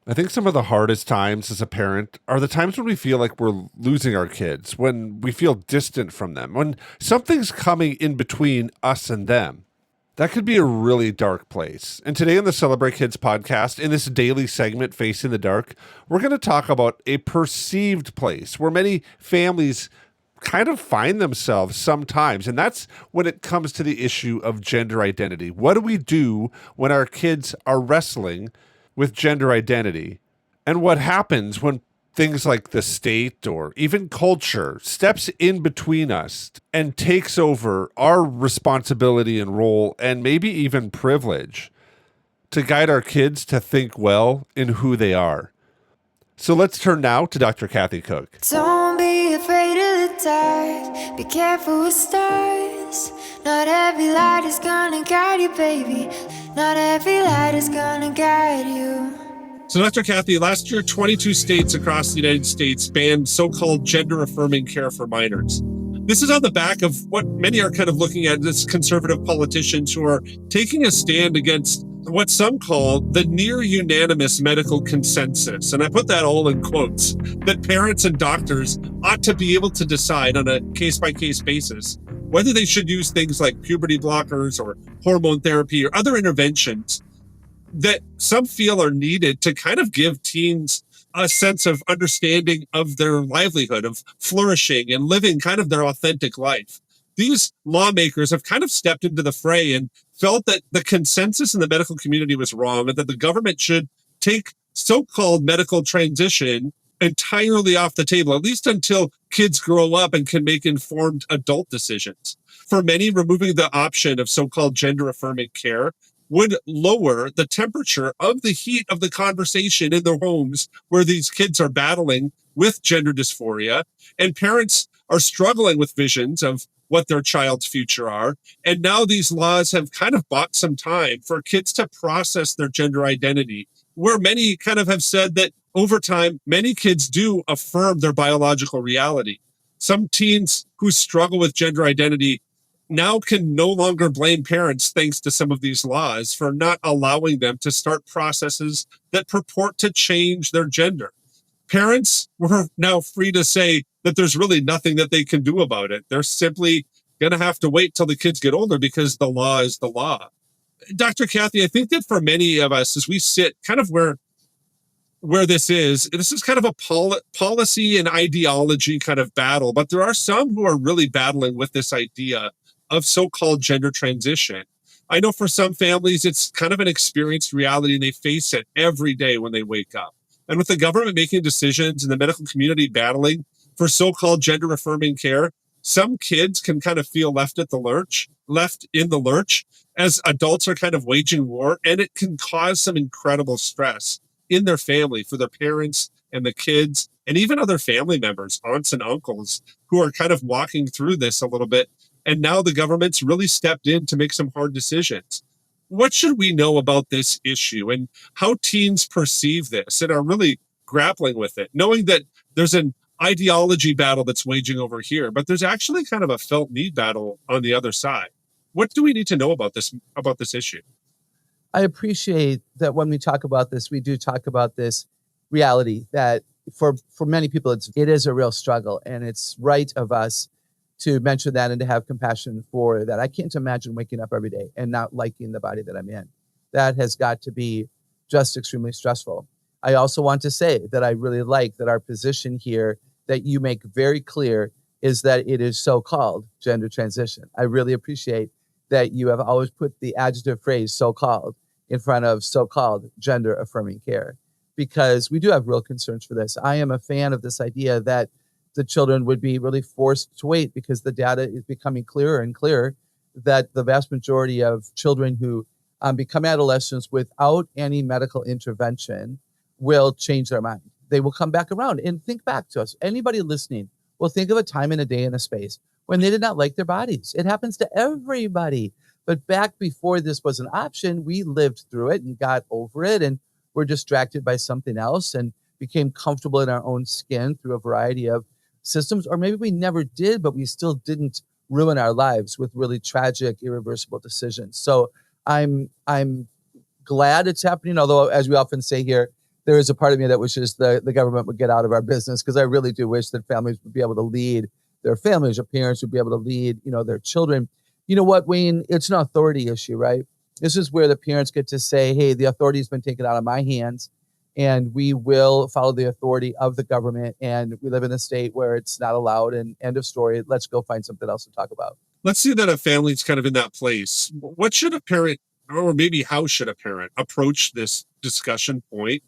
I think some of the hardest times as a parent are the times when we feel like we're losing our kids, when we feel distant from them, when something's coming in between us and them. That could be a really dark place. And today on the Celebrate Kids podcast, in this daily segment, Facing the Dark, we're going to talk about a perceived place where many families kind of find themselves sometimes. And that's when it comes to the issue of gender identity. What do we do when our kids are wrestling with gender identity? And what happens when things like the state or even culture steps in between us and takes over our responsibility and role and maybe even privilege to guide our kids to think well in who they are? So let's turn now to Dr. Kathy Cook. Don't be afraid of the dark. Be careful with stars. Not every light is gonna guide you, baby. Not every light is gonna guide you. So, Dr. Kathy, last year, 22 states across the United States banned so-called gender-affirming care for minors. This is on the back of what many are kind of looking at as conservative politicians who are taking a stand against what some call the near unanimous medical consensus. And I put that all in quotes, that parents and doctors ought to be able to decide on a case-by-case basis whether they should use things like puberty blockers or hormone therapy or other interventions that some feel are needed to kind of give teens a sense of understanding of their livelihood, of flourishing and living kind of their authentic life. These lawmakers have kind of stepped into the fray and felt that the consensus in the medical community was wrong and that the government should take so-called medical transition entirely off the table, at least until kids grow up and can make informed adult decisions. For many, removing the option of so-called gender-affirming care would lower the temperature of the heat of the conversation in their homes where these kids are battling with gender dysphoria, and parents are struggling with visions of what their child's future are. And now these laws have kind of bought some time for kids to process their gender identity, where many kind of have said that over time, many kids do affirm their biological reality. Some teens who struggle with gender identity now can no longer blame parents, thanks to some of these laws, for not allowing them to start processes that purport to change their gender. Parents were now free to say that there's really nothing that they can do about it. They're simply going to have to wait till the kids get older because the law is the law. Dr. Kathy, I think that for many of us, as we sit kind of where this is kind of a policy and ideology kind of battle, but there are some who are really battling with this idea of so-called gender transition. I know for some families, it's kind of an experienced reality and they face it every day when they wake up. And with the government making decisions and the medical community battling for so-called gender-affirming care, some kids can kind of feel left in the lurch as adults are kind of waging war, and it can cause some incredible stress in their family for their parents and the kids and even other family members, aunts and uncles, who are kind of walking through this a little bit. And now the government's really stepped in to make some hard decisions. What should we know about this issue and how teens perceive this and are really grappling with it, knowing that there's an ideology battle that's waging over here, but there's actually kind of a felt need battle on the other side? What do we need to know about this issue? I appreciate that when we talk about this, we do talk about this reality that for many people, it is a real struggle, and it's right of us to mention that and to have compassion for that. I can't imagine waking up every day and not liking the body that I'm in. That has got to be just extremely stressful. I also want to say that I really like that our position here that you make very clear is that it is so-called gender transition. I really appreciate that you have always put the adjective phrase so-called in front of so-called gender-affirming care, because we do have real concerns for this. I am a fan of this idea that the children would be really forced to wait because the data is becoming clearer and clearer that the vast majority of children who become adolescents without any medical intervention will change their mind. They will come back around and think back to us. Anybody listening will think of a time in a day and a space when they did not like their bodies. It happens to everybody. But back before this was an option, we lived through it and got over it and were distracted by something else and became comfortable in our own skin through a variety of systems, or maybe we never did, but we still didn't ruin our lives with really tragic, irreversible decisions. So I'm glad it's happening, although as we often say here, there is a part of me that wishes the government would get out of our business, because I really do wish that families would be able to lead their families, or parents would be able to lead, their children. You know what, Wayne? It's an authority issue, right? This is where the parents get to say, hey, the authority has been taken out of my hands, and we will follow the authority of the government. And we live in a state where it's not allowed, and end of story. Let's go find something else to talk about. Let's see that a family's kind of in that place. What should a parent, or maybe how should a parent approach this discussion point?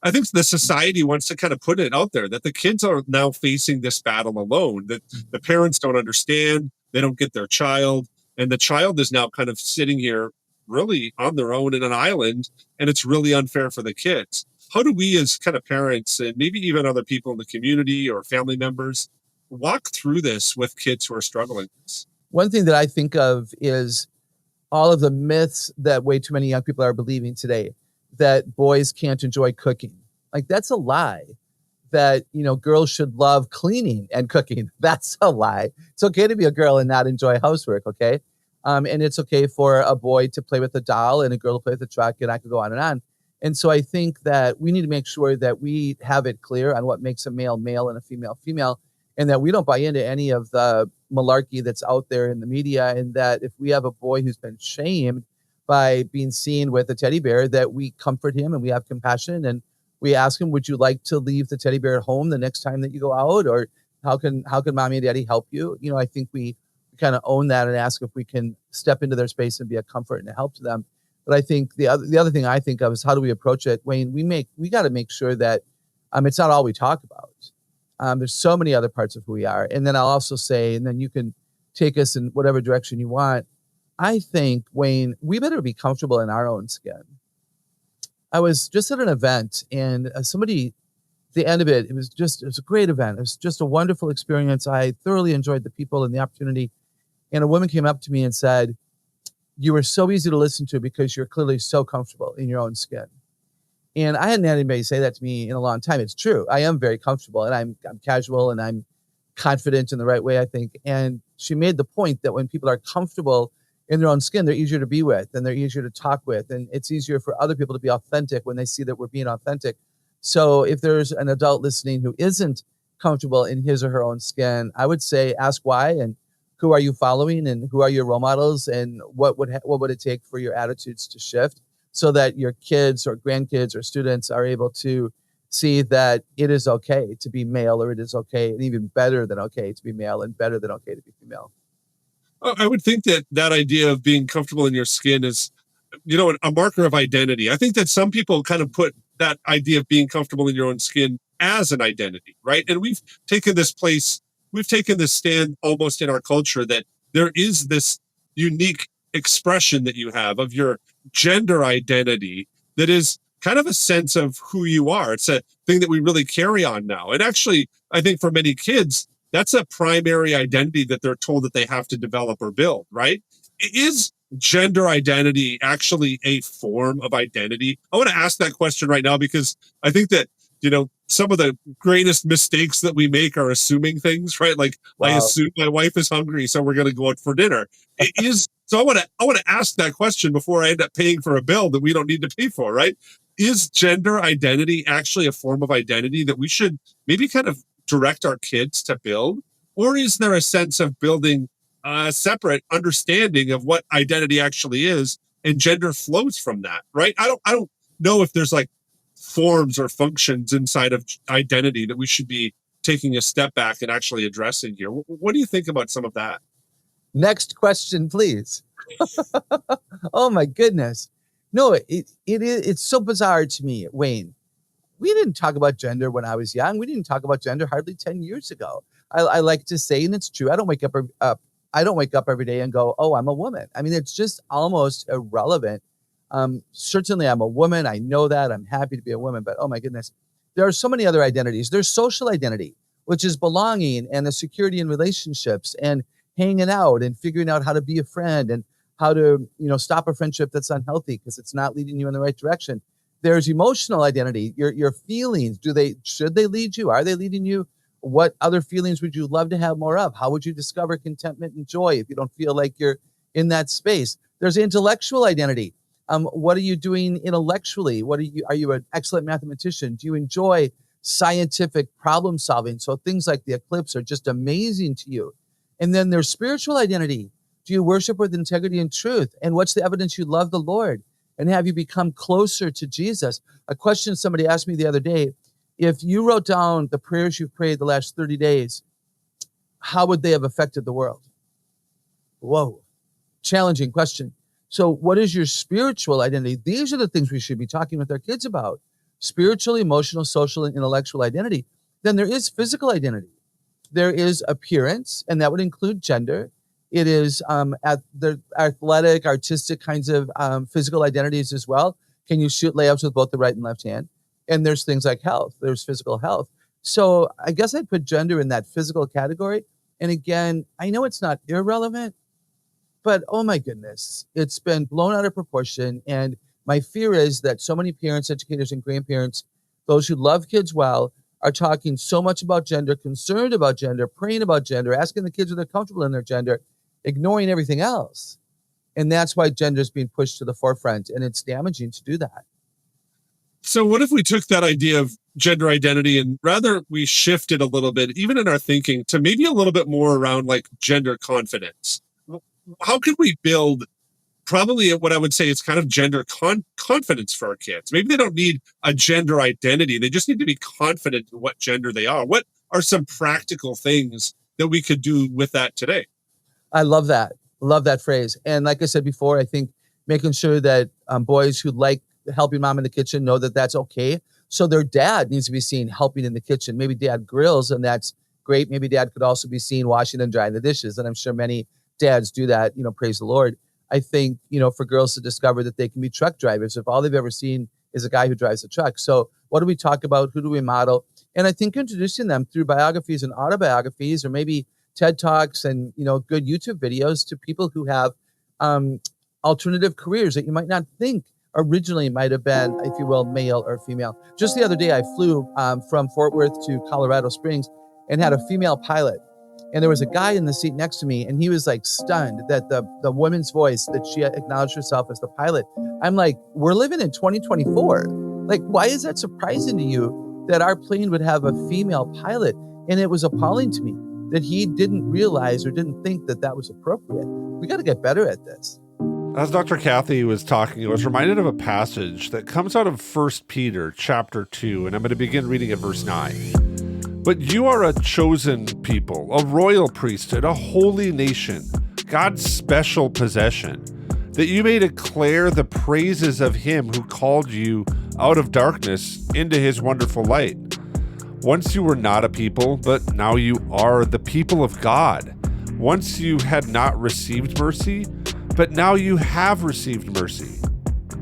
I think the society wants to kind of put it out there that the kids are now facing this battle alone, that the parents don't understand, they don't get their child, and the child is now kind of sitting here really on their own in an island, and it's really unfair for the kids. How do we as kind of parents, and maybe even other people in the community or family members, walk through this with kids who are struggling with this? One thing that I think of is all of the myths that way too many young people are believing today, that boys can't enjoy cooking. Like, that's a lie. That, girls should love cleaning and cooking. That's a lie. It's okay to be a girl and not enjoy housework, okay? And it's okay for a boy to play with a doll and a girl to play with a truck, and I could go on and on. And so I think that we need to make sure that we have it clear on what makes a male male and a female female, and that we don't buy into any of the malarkey that's out there in the media. And that if we have a boy who's been shamed by being seen with a teddy bear, that we comfort him and we have compassion, and we ask him, would you like to leave the teddy bear at home the next time that you go out? Or how can mommy and daddy help you? I think we kind of own that and ask if we can step into their space and be a comfort and a help to them. But I think the other thing I think of is, how do we approach it? Wayne, we got to make sure that it's not all we talk about. There's so many other parts of who we are. And then I'll also say, and then you can take us in whatever direction you want. I think, Wayne, we better be comfortable in our own skin. I was just at an event, and somebody, at the end of it, it was a great event. It was just a wonderful experience. I thoroughly enjoyed the people and the opportunity. And a woman came up to me and said, you were so easy to listen to because you're clearly so comfortable in your own skin. And I hadn't had anybody say that to me in a long time. It's true. I am very comfortable, and I'm casual, and I'm confident in the right way, I think. And she made the point that when people are comfortable in their own skin, they're easier to be with, and they're easier to talk with. And it's easier for other people to be authentic when they see that we're being authentic. So if there's an adult listening who isn't comfortable in his or her own skin, I would say, ask why, and who are you following, and who are your role models, and what would it take for your attitudes to shift, so that your kids or grandkids or students are able to see that it is okay to be male, or it is okay, and even better than okay to be male, and better than okay to be female. I would think that idea of being comfortable in your skin is, a marker of identity. I think that some people kind of put that idea of being comfortable in your own skin as an identity, right? And we've taken this stand almost in our culture that there is this unique expression that you have of your gender identity that is kind of a sense of who you are. It's a thing that we really carry on now. And actually, I think for many kids, that's a primary identity that they're told that they have to develop or build, right? Is gender identity actually a form of identity? I want to ask that question right now, because I think that, some of the greatest mistakes that we make are assuming things, right? Like, wow. I assume my wife is hungry, so we're going to go out for dinner. So I want to ask that question before I end up paying for a bill that we don't need to pay for, right? Is gender identity actually a form of identity that we should maybe kind of direct our kids to build? Or is there a sense of building a separate understanding of what identity actually is, and gender flows from that, right? I don't know if there's like forms or functions inside of identity that we should be taking a step back and actually addressing here. What do you think about some of that? Next question, please. Oh my goodness. No, it's so bizarre to me, Wayne. We didn't talk about gender when I was young. We didn't talk about gender hardly 10 years ago. I like to say, and it's true, I don't wake up every day and go, oh, I'm a woman. I mean, it's just almost irrelevant. Certainly I'm a woman. I know that. I'm happy to be a woman, but oh my goodness, there are so many other identities. There's social identity, which is belonging and the security in relationships and hanging out and figuring out how to be a friend and how to, stop a friendship that's unhealthy because it's not leading you in the right direction. There's emotional identity, your feelings. Should they lead you? Are they leading you? What other feelings would you love to have more of? How would you discover contentment and joy if you don't feel like you're in that space? There's intellectual identity. What are you doing intellectually? Are you an excellent mathematician? Do you enjoy scientific problem solving? So things like the eclipse are just amazing to you. And then there's spiritual identity. Do you worship with integrity and truth? And what's the evidence you love the Lord? And have you become closer to Jesus? A question somebody asked me the other day, if you wrote down the prayers you've prayed the last 30 days, how would they have affected the world? Whoa, challenging question. So what is your spiritual identity? These are the things we should be talking with our kids about. Spiritual, emotional, social, and intellectual identity. Then there is physical identity. There is appearance, and that would include gender. It is at the athletic, artistic kinds of physical identities as well. Can you shoot layups with both the right and left hand? And there's things like health. There's physical health. So I guess I'd put gender in that physical category. And again, I know it's not irrelevant, but oh my goodness, it's been blown out of proportion. And my fear is that so many parents, educators, and grandparents, those who love kids well, are talking so much about gender, concerned about gender, praying about gender, asking the kids if they're comfortable in their gender, ignoring everything else. And that's why gender is being pushed to the forefront. And it's damaging to do that. So what if we took that idea of gender identity and rather we shifted a little bit, even in our thinking, to maybe a little bit more around like gender confidence? How can we build probably what I would say is kind of gender confidence for our kids? Maybe they don't need a gender identity. They just need to be confident in what gender they are. What are some practical things that we could do with that today? I love that. Love that phrase. And like I said before, I think making sure that boys who like helping mom in the kitchen know that that's okay. So their dad needs to be seen helping in the kitchen. Maybe dad grills, and that's great. Maybe dad could also be seen washing and drying the dishes. And I'm sure many dads do that, praise the Lord. I think, for girls to discover that they can be truck drivers if all they've ever seen is a guy who drives a truck. So what do we talk about? Who do we model? And I think introducing them through biographies and autobiographies, or maybe TED Talks and, good YouTube videos to people who have alternative careers that you might not think originally might have been, if you will, male or female. Just the other day, I flew from Fort Worth to Colorado Springs and had a female pilot. And there was a guy in the seat next to me, and he was like stunned that the woman's voice, that she acknowledged herself as the pilot. I'm like, we're living in 2024. Like, why is that surprising to you that our plane would have a female pilot? And it was appalling to me that he didn't realize or didn't think that that was appropriate. We got to get better at this. As Dr. Kathy was talking, I was reminded of a passage that comes out of 1 Peter chapter 2, and I'm going to begin reading at verse 9. But you are a chosen people, a royal priesthood, a holy nation, God's special possession, that you may declare the praises of him who called you out of darkness into his wonderful light. Once you were not a people, but now you are the people of God. Once you had not received mercy, but now you have received mercy.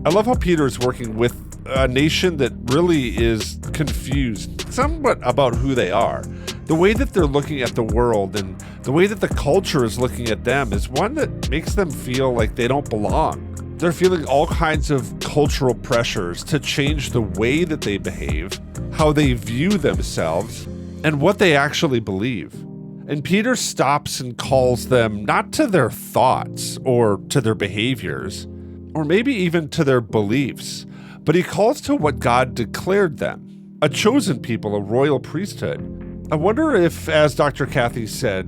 I love how Peter is working with a nation that really is confused somewhat about who they are. The way that they're looking at the world and the way that the culture is looking at them is one that makes them feel like they don't belong. They're feeling all kinds of cultural pressures to change the way that they behave, how they view themselves, and what they actually believe. And Peter stops and calls them not to their thoughts or to their behaviors, or maybe even to their beliefs, but he calls to what God declared them, a chosen people, a royal priesthood. I wonder if, as Dr. Kathy said,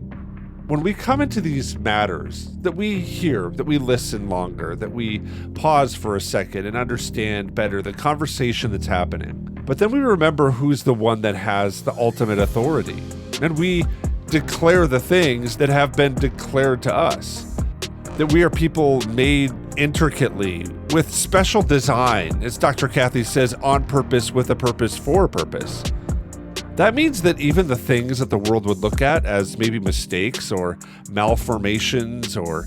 when we come into these matters, that we hear, that we listen longer, that we pause for a second and understand better the conversation that's happening. But then we remember who's the one that has the ultimate authority. And we declare the things that have been declared to us. That we are people made intricately, with special design, as Dr. Kathy says, on purpose, with a purpose, for a purpose. That means that even the things that the world would look at as maybe mistakes or malformations or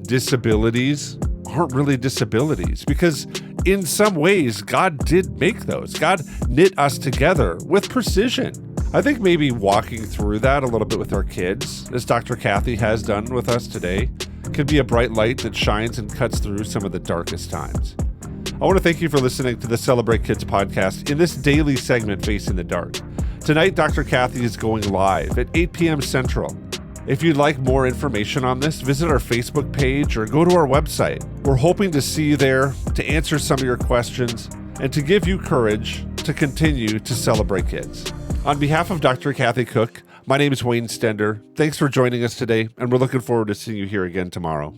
disabilities aren't really disabilities, because in some ways, God did make those. God knit us together with precision. I think maybe walking through that a little bit with our kids, as Dr. Kathy has done with us today, could be a bright light that shines and cuts through some of the darkest times. I want to thank you for listening to the Celebrate Kids podcast in this daily segment, Facing the Dark. Tonight, Dr. Kathy is going live at 8 p.m. Central. If you'd like more information on this, visit our Facebook page or go to our website, We're hoping to see you there to answer some of your questions and to give you courage to continue to celebrate kids. On behalf of Dr. Kathy Cook, my name is Wayne Stender. Thanks for joining us today, and we're looking forward to seeing you here again tomorrow.